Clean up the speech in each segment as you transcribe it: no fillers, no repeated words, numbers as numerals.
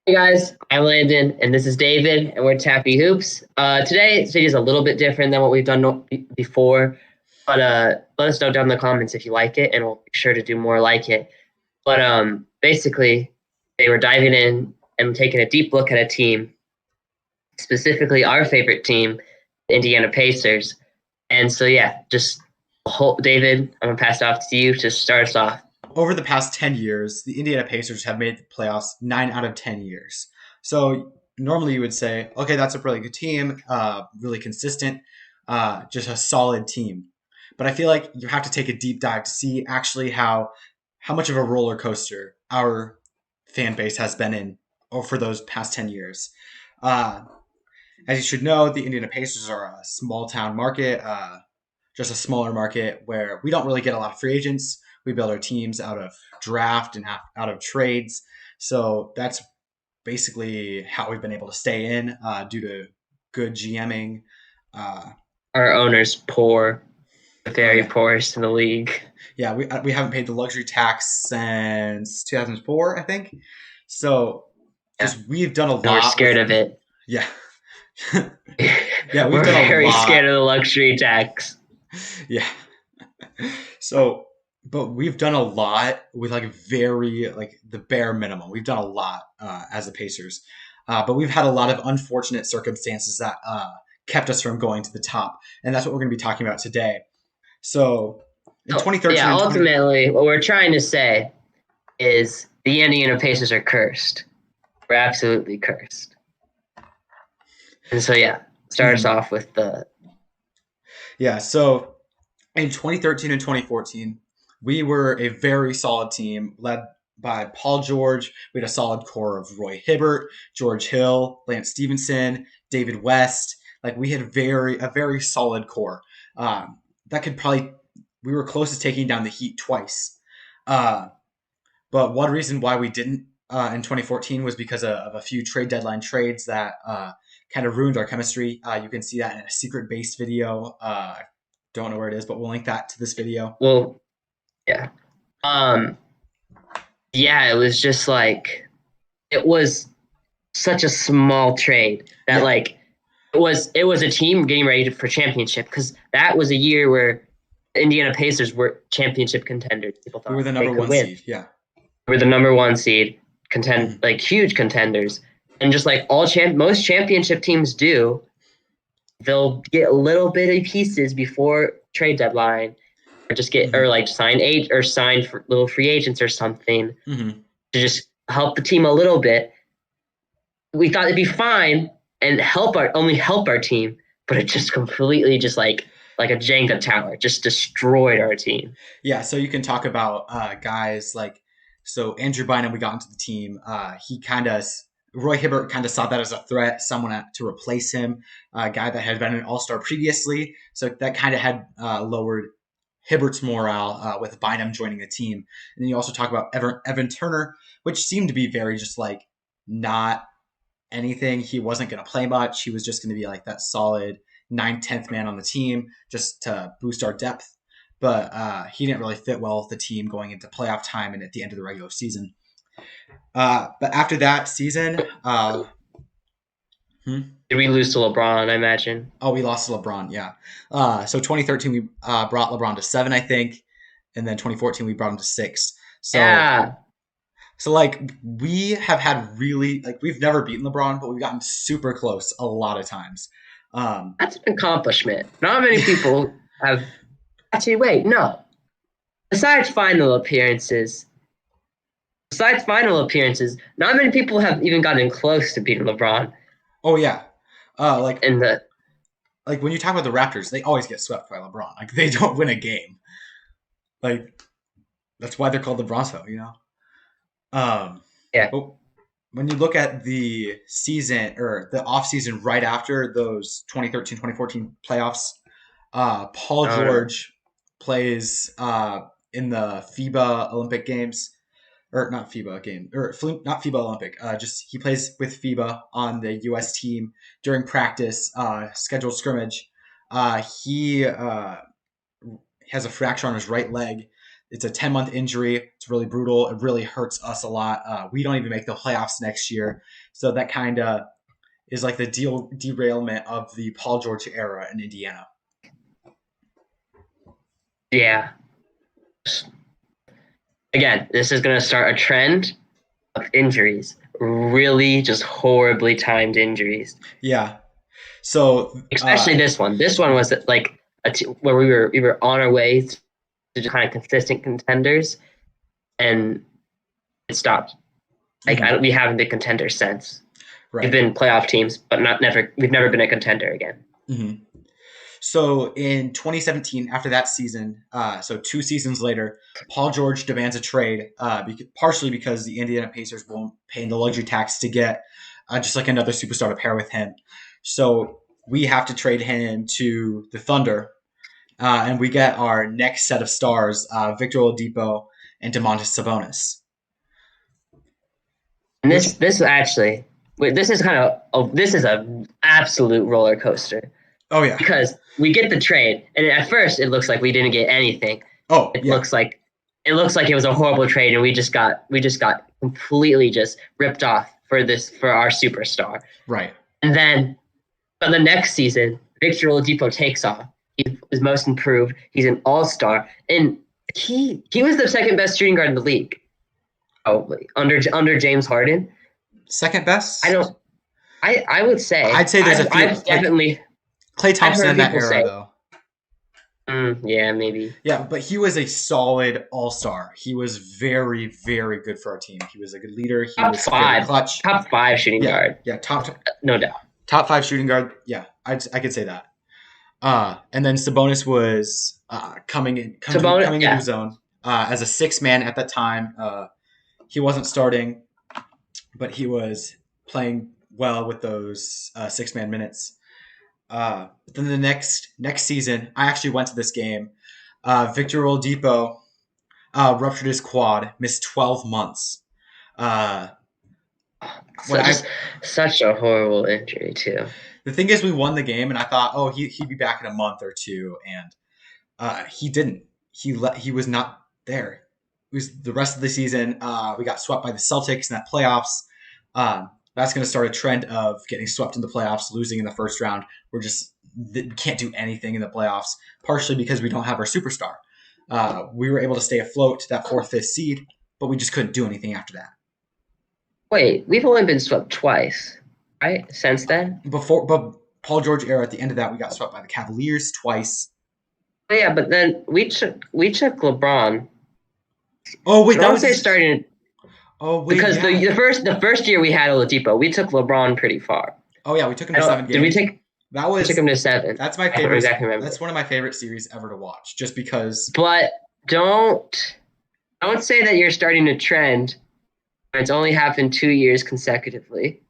Hey guys, I'm Landon, and this is David, and we're Tappy Hoops. Today's video is a little bit different than what we've done before, but let us know down in the comments if you like it, and we'll be sure to do more like it. But basically, they were diving in and taking a deep look at a team, specifically our favorite team, the Indiana Pacers. And so yeah, David, I'm gonna pass it off to you to start us off. Over the past 10 years, the Indiana Pacers have made the playoffs 9 out of 10 years. So normally you would say, okay, that's a really good team, really consistent, just a solid team. But I feel like you have to take a deep dive to see actually how much of a roller coaster our fan base has been in for those past 10 years. Uh, as you should know, the Indiana Pacers are a small town market, just a smaller market where we don't really get a lot of free agents. We build our teams out of draft and out of trades. So that's basically how we've been able to stay in due to good GMing. Uh, Our owner's poor, the oh very yeah, poorest in the league, yeah. We haven't paid the luxury tax since 2004, I think. So yeah, just we've done a and we're lot scared with of it. yeah. Yeah, we've We're done a very scared lot. of the luxury tax. Yeah. So, but we've done a lot with like very like the bare minimum. We've done a lot as the Pacers, but we've had a lot of unfortunate circumstances that kept us from going to the top, and that's what we're going to be talking about today. So, in So 2013 yeah, and 20, ultimately, what we're trying to say is the Indiana Pacers are cursed. We're absolutely cursed. And so yeah, start us Mhm. off with the Yeah, so in 2013 and 2014, we were a very solid team led by Paul George. We had a solid core of Roy Hibbert, George Hill, Lance Stevenson, David West. Like we had a very solid core. That could probably we were close to taking down the Heat twice. Uh, but one reason why we didn't in 2014 was because of a few trade deadline trades that kind of ruined our chemistry. You can see that in a secret base video. I don't know where it is, but we'll link that to this video. well, yeah. Um yeah, it was just like it was such a small trade that Yeah, like it was a team getting ready for championship because that was a year where the Indiana Pacers were championship contenders. People we were thought the they number could one win. seed. Yeah. They were the number one seed, Mm-hmm. like huge contenders, and just like most championship teams do, they'll get a little bit of pieces before trade deadline, or just get or Mm-hmm. like sign for little free agents or something Mm-hmm. to just help the team a little bit. We thought it'd be fine and help our team, but it just completely just like a Jenga tower, just destroyed our team. Yeah, so you can talk about guys like Andrew Bynum. We got into the team. He kind of Roy Hibbert kind of saw that as a threat, someone to replace him, a guy that had been an All Star previously. So that kind of had lowered Hibbert's morale with Bynum joining the team. And then you also talk about Evan Turner, which seemed to be very just like not anything. He wasn't going to play much. He was just going to be like that solid 9/10 man on the team just to boost our depth. But he didn't really fit well with the team going into playoff time and at the end of the regular season. But after that season, Did we lose to LeBron? I imagine. oh, we lost to LeBron. Yeah. So 2013 we brought LeBron to 7, I think, and then 2014 we brought him to 6. So Yeah, like we have had really like we've never beaten LeBron, but we've gotten super close a lot of times. Um, that's an accomplishment. Not many people have. Actually, wait, no. Besides final appearances, not many people have even gotten close to beating LeBron oh yeah, like in the. when you talk about the Raptors, they always get swept by LeBron. Like they don't win a game. Like that's why they're called the Bronzo, you know. Um, Yeah, but when you look at the season or the off season right after those 2013-2014 playoffs, Paul I don't know. George plays in the FIBA Olympic Games or not FIBA game or not FIBA Olympic. Just he plays with FIBA on the U.S. team during practice, scheduled scrimmage. He has a fracture on his right leg, It's a 10-month injury. It's really brutal. It really hurts us a lot. We don't even make the playoffs next year. So that kind of is like the derailment of the Paul George era in Indiana. Yeah. Again, this is going to start a trend of injuries. Really just horribly timed injuries. Yeah. So especially this one. This one was like where we were on our way to just kind of consistent contenders, and it stopped. Like we haven't been contenders since. Right. We've been playoff teams, but we've never been a contender again. Mm-hmm. So in 2017, after that season, so 2 seasons later, Paul George demands a trade, partially because the Indiana Pacers won't pay the luxury tax to get just like another superstar to pair with him. So we have to trade him to the Thunder, and we get our next set of stars, Victor Oladipo and Domantas Sabonis. And this is an absolute roller coaster. Oh yeah, because we get the trade, and at first it looks like we didn't get anything. It looks like it was a horrible trade, and we just got completely just ripped off for our superstar. Right. And then, but the next season, Victor Oladipo takes off. He was most improved. He's an all-star, and he was the second best shooting guard in the league, probably under James Harden. Second best? I would say. I'd say there's a few. Definitely. Klay Thompson in that era, though. Yeah, maybe. Yeah, but he was a solid all-star. He was very, very good for our team. He was a good leader. He was very clutch. Top 5 shooting guard. Yeah, no doubt. Top 5 shooting guard. Yeah, I could say that. And then Sabonis was coming into the zone as a 6-man at that time. He wasn't starting, but he was playing well with those 6-man minutes. But then the next season, I actually went to this game. Victor Oladipo ruptured his quad, missed 12 months. Such a horrible injury too. The thing is, we won the game, and I thought, he'd be back in a month or two, and he didn't. He was not there. It was the rest of the season. We got swept by the Celtics in that playoffs. That's going to start a trend of getting swept in the playoffs, losing in the first round. We can't do anything in the playoffs, partially because we don't have our superstar. We were able to stay afloat to that 4th, 5th seed, but we just couldn't do anything after that. Wait, we've only been swept twice, right? Since then? But Paul George era, at the end of that, we got swept by the Cavaliers twice. Oh, yeah, but then we took LeBron. Oh wait, that was starting. Oh wait, because the first year we had Oladipo, we took LeBron pretty far. Oh yeah, we took him to 7 games. Did we take? We took him to 7. That's my favorite. Exactly remember. That's one of my favorite series ever to watch, just because. But don't say that you're starting a trend. It's only happened 2 years consecutively,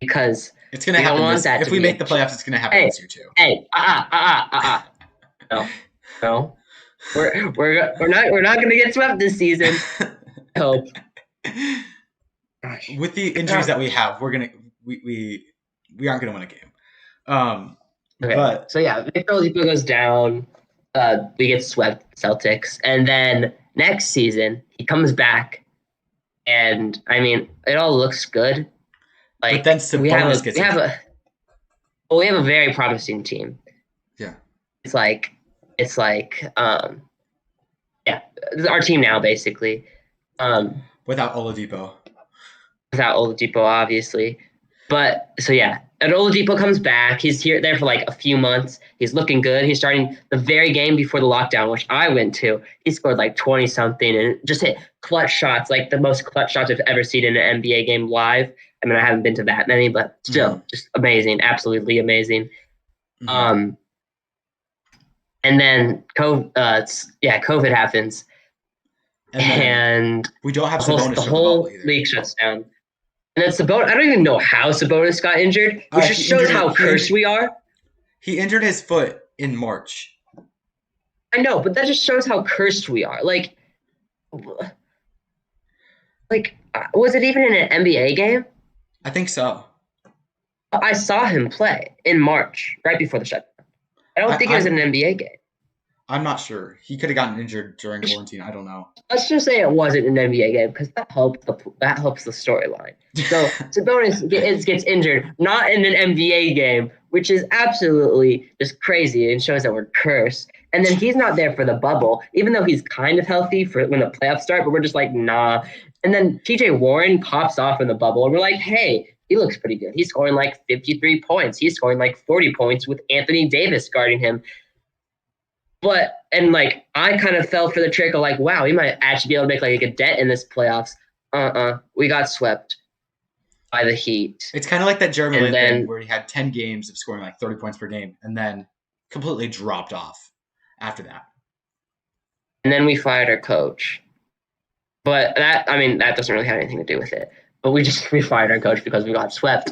because it's going to happen. If we make the playoffs, it's going to happen this year too. Hey, no. We're not going to get swept this season. I hope. With the injuries that we have, we aren't gonna win a game. Okay. But so yeah, Victor Oladipo goes down. We get swept, Celtics, and then next season he comes back, and I mean it all looks good. But then Sabonis gets injured. We have a very promising team. Yeah, it's like our team now basically. Without Oladipo. Obviously. But, so yeah. And Oladipo comes back. He's there for like a few months. He's looking good. He's starting the very game before the lockdown, which I went to. He scored like 20-something and just hit clutch shots, like the most clutch shots I've ever seen in an NBA game live. I mean, I haven't been to that many, but still, just amazing. Absolutely amazing. Mm-hmm. And then COVID happens. And we don't have Sabonis. The whole league shuts down. And then Sabonis, I don't even know how Sabonis got injured, which just shows how cursed we are. He injured his foot in March. I know, but that just shows how cursed we are. Like, was it even in an NBA game? I think so. I saw him play in March, right before the shutdown. I don't think it was in an NBA game. I'm not sure. He could have gotten injured during quarantine. I don't know. Let's just say it wasn't an NBA game because that helps the storyline. So Sabonis gets injured, not in an NBA game, which is absolutely just crazy and shows that we're cursed. And then he's not there for the bubble, even though he's kind of healthy for when the playoffs start. But we're just like, nah. And then TJ Warren pops off in the bubble, and we're like, hey, he looks pretty good. He's scoring like 53 points. He's scoring like 40 points with Anthony Davis guarding him. And like I kind of fell for the trick of like, wow, we might actually be able to make like a dent in this playoffs. We got swept by the Heat. It's kind of like that Jeremy Lin thing where he had 10 games of scoring like 30 points per game and then completely dropped off after that. And then we fired our coach. But that doesn't really have anything to do with it. But we fired our coach because we got swept.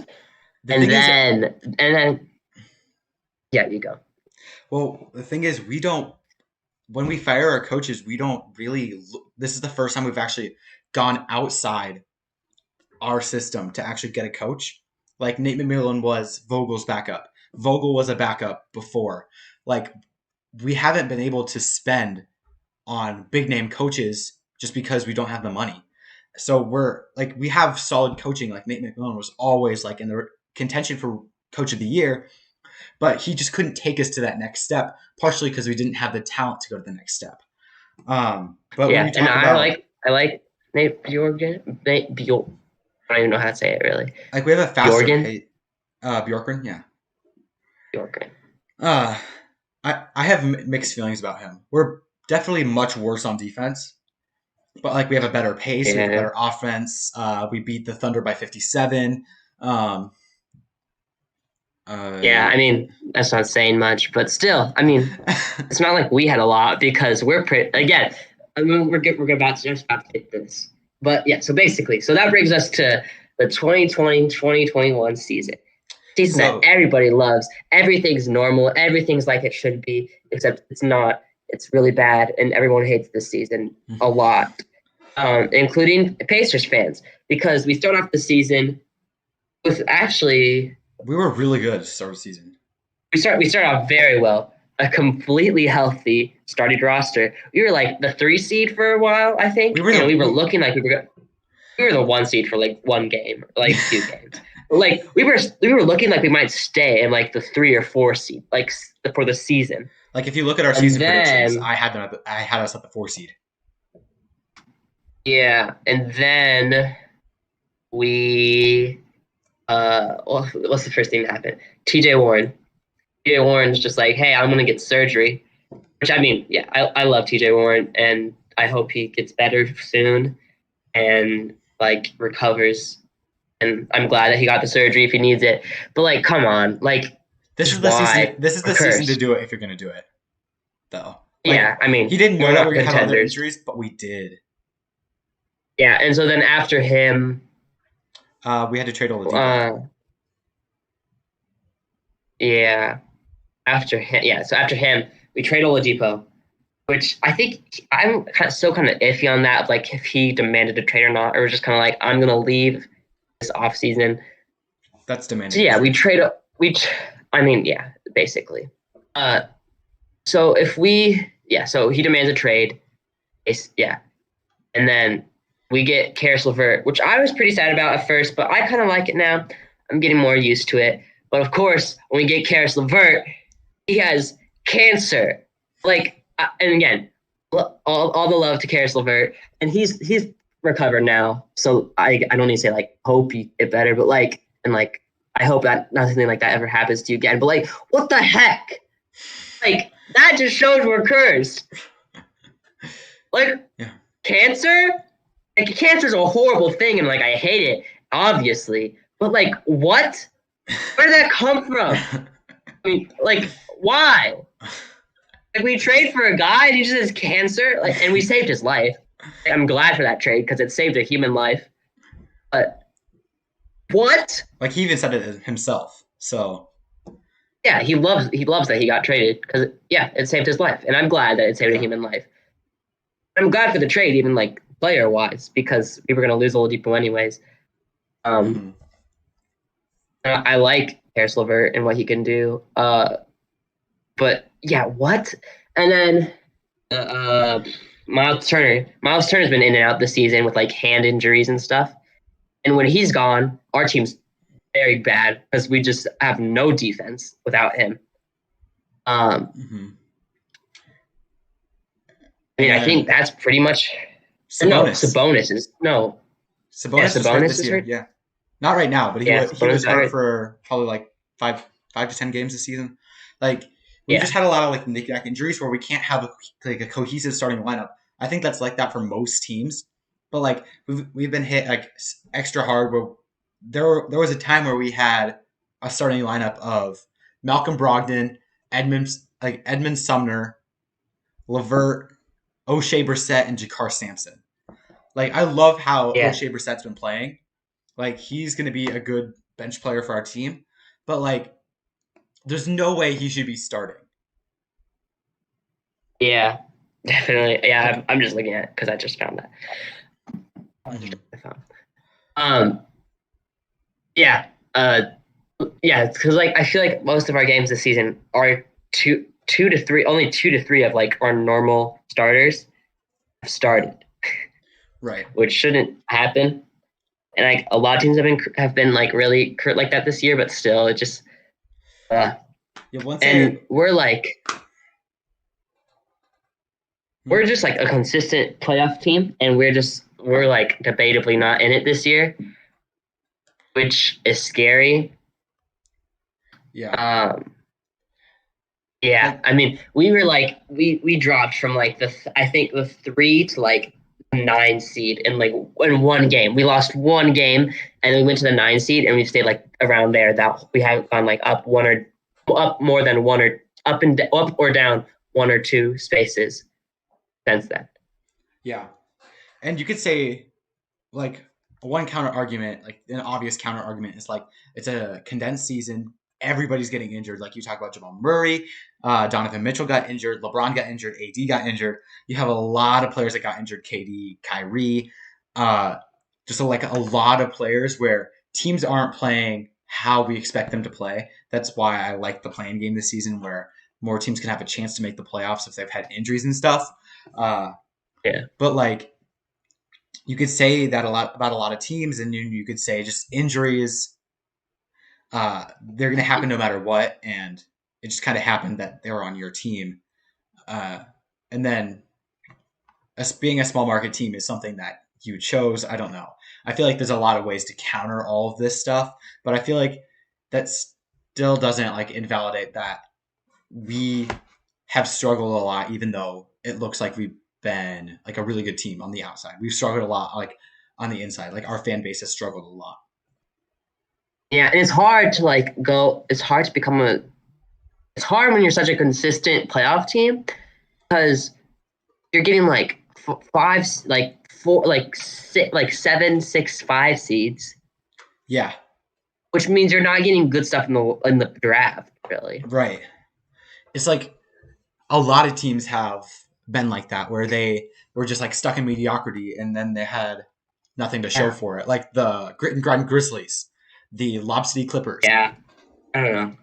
And then yeah, you go. Well, the thing is, when we fire our coaches, we don't really, this is the first time we've actually gone outside our system to actually get a coach. Like Nate McMillan was Vogel's backup. Vogel was a backup before. Like we haven't been able to spend on big name coaches just because we don't have the money. So we have solid coaching. Like Nate McMillan was always like in the contention for coach of the year. But he just couldn't take us to that next step, partially because we didn't have the talent to go to the next step. But yeah, when you talk about, I like Nate Bjorkgren. I don't even know how to say it really. Like we have a faster Bjorkgren, yeah. Bjorkgren. I have mixed feelings about him. We're definitely much worse on defense, but like we have a better pace, we have a better offense. We beat the Thunder by 57. Yeah, I mean, that's not saying much, but still, I mean, it's not like we had a lot because we're again, I mean, we're about to hit this. But yeah, so that brings us to the 2020-2021 season. That everybody loves. Everything's normal. Everything's like it should be, except it's not. It's really bad, and everyone hates this season a lot, including Pacers fans, because we start off the season with actually... We were really good to start the season. We started off very well. A completely healthy starting roster. We were like the 3 seed for a while, I think. We were looking like we were the 1 seed for like 1 game, like 2 games. Like we were looking like we might stay in like the 3 or 4 seed, like for the season. Like if you look at our season predictions, I had us at the 4 seed. Yeah, and then we. What's the first thing that happened? TJ Warren's just like, hey, I'm gonna get surgery. Which I mean, yeah, I love TJ Warren, and I hope he gets better soon and like recovers. And I'm glad that he got the surgery if he needs it. But like, come on, like this is the season. This is the season to do it if you're gonna do it, though. Like, yeah, I mean, he didn't know that we were gonna have other injuries, but we did. Yeah, and so then after him. We had to trade Oladipo. Yeah. After him, we trade Oladipo, which I think I'm still kind of iffy on that, like if he demanded a trade or not, or was just kind of like, I'm going to leave this offseason. That's demanding. So yeah, basically. So he demands a trade. Yeah. And then we get Caris LeVert, which I was pretty sad about at first, but I kind of like it now. I'm getting more used to it. But of course, when we get Caris LeVert, he has cancer. Like, and again, all the love to Caris LeVert, and he's recovered now. So I don't need to say like hope you get better, but like, and like I hope that nothing like that ever happens to you again. But like, what the heck? Like that just shows we're cursed. Like, yeah. Cancer. Like, cancer is a horrible thing, and like I hate it, obviously. But like, what? Where did that come from? I mean, like, why? Like, we trade for a guy and he just has cancer, like, and we saved his life. I'm glad for that trade because it saved a human life. But what? Like he even said it himself. So yeah, he loves that he got traded because it saved his life, and I'm glad that it saved a human life. I'm glad for the trade, even like player wise, because we were going to lose Oladipo anyways. I like Caris LeVert and what he can do. But yeah, what? And then Miles Turner. Miles Turner's been in and out this season with like hand injuries and stuff. And when he's gone, our team's very bad because we just have no defense without him. Mm-hmm. I mean, I And think that's pretty much. No, Sabonis. Sabonis is no. Yeah, Sabonis is hurt Sabonis this is year. hurt. Yeah, not right now, but Yeah, he was Sabonis is hurt hurt. for probably like five to 10 games this season. Like we've just Yeah, had a lot of like knick-knack injuries where we can't have like a cohesive starting lineup. I think that's like that for most teams, but like we've been hit like extra hard. Where there was a time where we had a starting lineup of Malcolm Brogdon, Edmund Sumner, Levert, O'Shea Brissett, and Jakar Sampson. Like I love how yeah, O'Shea Brissett's been playing. Like he's going to be a good bench player for our team, but like there's no way he should be starting. yeah. Definitely. Yeah, Like, I'm just looking at it because I just found that. mhm. Um, yeah, yeah. Because like I feel like most of our games this season are two to three, only 2 to 3 of like our normal starters have started, Right. which shouldn't happen. And like a lot of teams have been like really hurt like that this year, but still, it just uh, Yeah. Once and it. we're Hmm? just like a consistent playoff team, and we're like debatably not in it this year, which is scary. Yeah. Um, yeah, Like. I mean, we were like we dropped from like I think the 3 to like 9 seed in like in one game. We lost one game, and then we went to the 9 seed, and we stayed like around there. That we haven't gone like up one or up more than one or up or down one or two spaces since then. Yeah. And you could say like one counter argument, like an obvious counter argument is like it's a condensed season. Everybody's getting injured. Like you talk about Jamal Murray, Donovan Mitchell got injured, LeBron got injured, AD got injured. You have a lot of players that got injured. KD, Kyrie, uh, just like a lot of players where teams aren't playing how we expect them to play. That's why I like the playing game this season, where more teams can have a chance to make the playoffs if they've had injuries and stuff. Uh, Yeah. but like you could say that a lot about a lot of teams, and you could say just injuries. They're going to happen no matter what, and it just kind of happened that they were on your team. Uh, and then us being a small market team is something that you chose. I don't know. I feel like there's a lot of ways to counter all of this stuff, but I feel like that still doesn't like invalidate that we have struggled a lot, even though it looks like we've been like a really good team on the outside. We've struggled a lot, like on the inside. Like our fan base has struggled a lot. Yeah, and it's hard to like go. It's hard to become a. It's hard when you're such a consistent playoff team because you're getting like five, like four, like six, like 7, 6, 5 seeds, Yeah, which means you're not getting good stuff in the draft, really. right. It's like a lot of teams have been like that, where they were just like stuck in mediocrity, and then they had nothing to show Yeah, for it. Like the Grit and Grind Grizzlies, the Lob City Clippers. yeah. I don't know,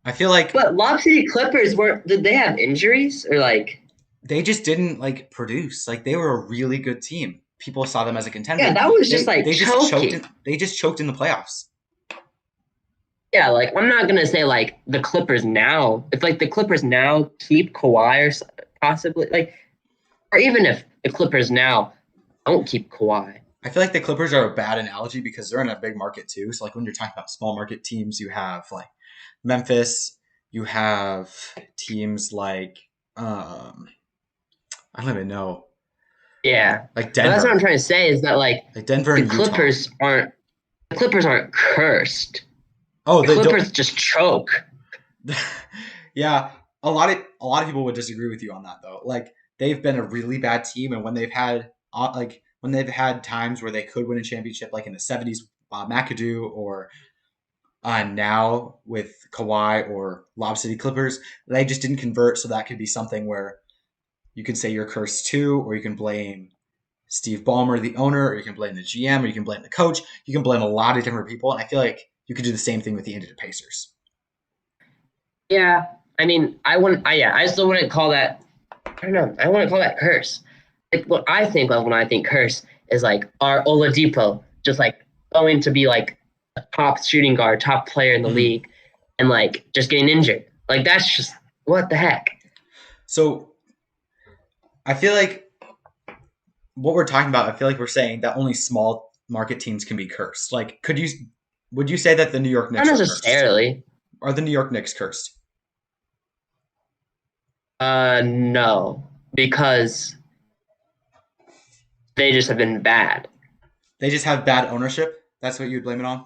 I feel like but Lob City Clippers were. Did they have injuries or like? they just didn't like produce. Like they were a really good team. People saw them as a Yeah, contender. that was just They like they just choked. choking. They just choked in the playoffs. Yeah, like I'm not gonna say like the Clippers now. If like the Clippers now keep Kawhi or possibly like, or even if the Clippers now don't keep Kawhi. I feel like the Clippers are a bad analogy because they're in a big market too. So like when you're talking about small market teams, you have like Memphis, you have teams like I don't even know, Yeah, like but that's what I'm Denver, trying to say is that like like Denver the and Utah. Clippers aren't cursed. Oh, The they don't. Clippers just choke. Yeah, a lot of people would disagree with you on that though. Like they've been a really bad team, and when they've had when they've had times where they could win a championship, like in the '70s, McAdoo, or now with Kawhi or Lob City Clippers, they just didn't convert. So that could be something where you could say you're cursed too, or you can blame Steve Ballmer, the owner, or you can blame the GM, or you can blame the coach. You can blame a lot of different people, and I feel like you could do the same thing with the Indiana Pacers. Yeah, I mean, I wouldn't. I still wouldn't call that. I don't know. I wouldn't call that curse. Like what I think of when I think curse is like our Oladipo just like going to be like a top shooting guard, top player in the Mhm. league, and like just getting injured. Like that's just what the heck. So I feel like what we're talking about, I feel like we're saying that only small market teams can be cursed. Like, would you say that the New York Not Knicks are cursed? necessarily. Are the New York Knicks cursed? No, because they just have been bad. They just have bad ownership. That's what you would blame it on.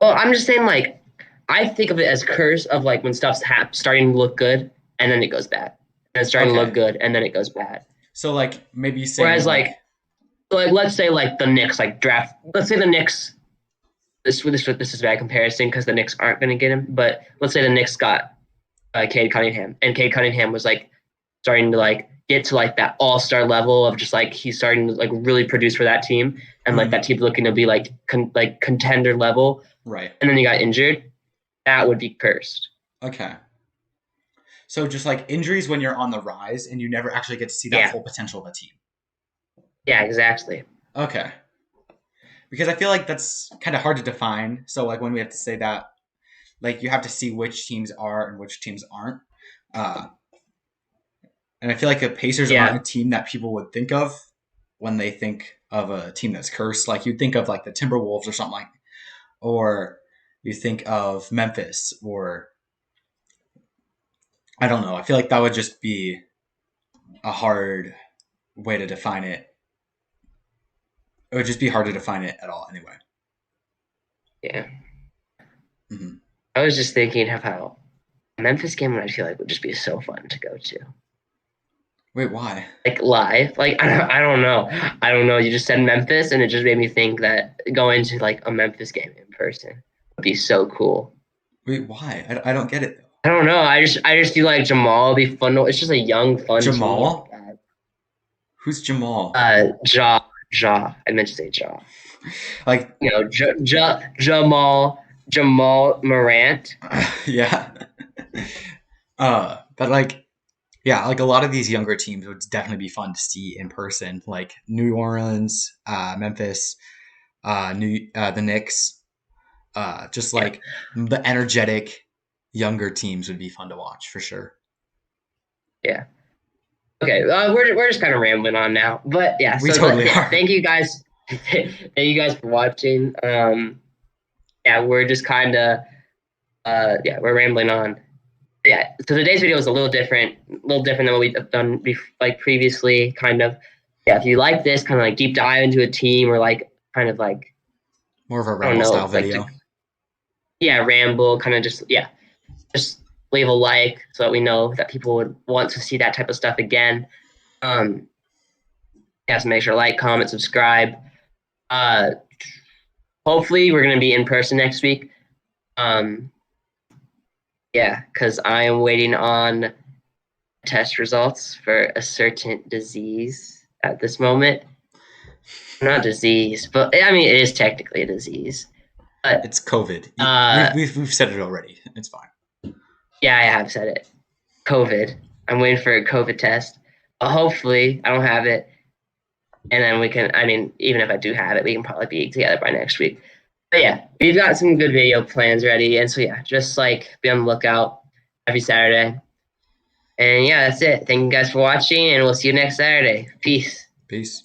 Well, I'm just saying, like, I think of it as curse of like when stuff's starting to look good and then it goes bad, and it's starting to look Okay, good and then it goes bad. so like maybe saying Whereas, like, like let's say like the Knicks like draft. Let's say the Knicks. This is a bad comparison because the Knicks aren't going to get him. But let's say the Knicks got Cade Cunningham, and Cade Cunningham was like starting to like get to like that all-star level of just like he's starting to like really produce for that team, and like that mhm, team's looking to be like contender level, right? and then he got injured. That would be cursed. Okay, so just like injuries when you're on the rise and you never actually get to see that Yeah, full potential of a team. yeah, exactly. Okay, because I feel like that's kind of hard to define. So like when we have to say that, like you have to see which teams are and which teams aren't. Uh, and I feel like the Pacers aren't a Yeah, team that people would think of when they think of a team that's cursed. Like you'd think of like the Timberwolves or something like, or you think of Memphis, or I don't know. I feel like that would just be a hard way to define it. It would just be hard to define it at all, anyway. yeah. Hmm. I was just thinking of how a Memphis game I feel like would just be so fun to go to. Wait, why? Like live. Like I don't know. I don't know. You just said Memphis and it just made me think that going to like a Memphis game in person would be so cool. Wait, why? I don't get it though. I don't know. I just feel like Jamal would be fun. It's just a young, fun team. Jamal? Who's Jamal? Ja. I meant to say Ja. Like, You know, Jamal Morant. yeah. But like, yeah, like a lot of these younger teams would definitely be fun to see in person, like New Orleans, Memphis, the Knicks. Just Yeah. like the energetic younger teams would be fun to watch for sure. Yeah. Okay. We're just kind of rambling on now, but yeah. We So totally yeah. are. Thank you guys. Thank you guys for watching. Yeah, we're just kind of yeah, we're rambling on. Yeah, so today's video is a little different than what we've done like previously. Kind of, yeah. If you like this, kind of like deep dive into a team or like kind of like More of a I don't ramble style know, like video. yeah, ramble, kind of just yeah, just leave a like so that we know that people would want to see that type of stuff again. Um, yeah, so make sure to like, comment, subscribe. Uh, hopefully we're gonna be in person next week. Um, yeah, because I am waiting on test results for a certain disease at this moment. Not disease, but I mean, it is technically a disease. But It's COVID. uh, We've said it already. It's fine. yeah, I have said it. COVID. I'm waiting for a COVID test. But hopefully, I don't have it. And then we can, I mean, even if I do have it, we can probably be together by next week. But yeah, we've got some good video plans ready. And so, yeah, just like be on the lookout every Saturday. And yeah, that's it. Thank you guys for watching, and we'll see you next Saturday. Peace. Peace.